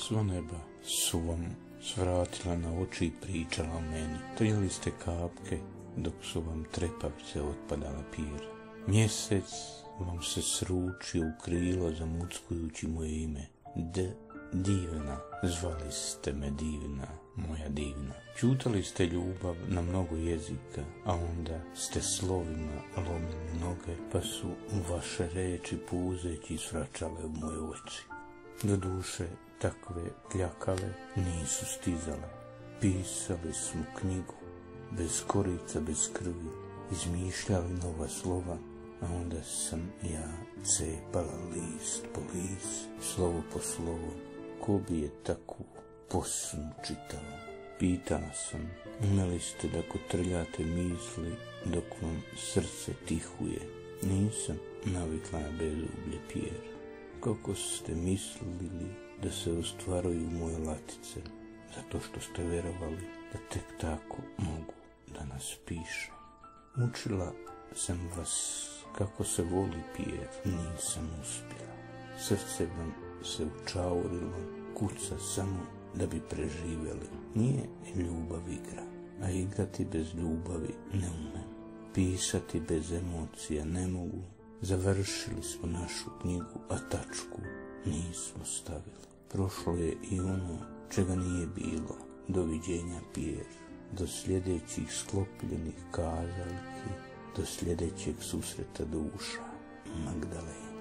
Sva neba su vam svratila na oči i pričala o meni. Trijali ste kapke dok su vam trepavice otpadala pira. Mjesec vam se sručio u krilo zamuckujući moje ime. Divna, zvali ste me divna, moja divna. Čutali ste ljubav na mnogo jezika, a onda ste slovima lomili noge, pa su vaše reči puzeći svračale u moje oči. Doduše, takve pljakave nisu stizale. Pisali smo knjigu, bez korica, bez krvi, izmišljali nova slova, a onda sam ja cepala list po list, slovo po slovo, ko bi je takvu posnu čitao. Pitala sam, umeli ste da kotrljate misli dok vam srce tihuje? Nisam navikla na bezublje, Pierre. Kako ste mislili da se ostvaruju moje latice, zato što ste verovali da tek tako mogu da nas pišem. Učila sam vas kako se voli, Pierre, nisam uspjela. Srce vam se učaurilo, kuca samo da bi preživjeli. Nije ljubav igra, a igrati bez ljubavi ne umem. Pisati bez emocija ne mogu. Završili smo našu knjigu, a tačku nismo stavili. Prošlo je i ono čega nije bilo. Doviđenja, Pierre. Do sljedećih sklopljenih kazaljki, do sljedećeg susreta duša. Magdalena.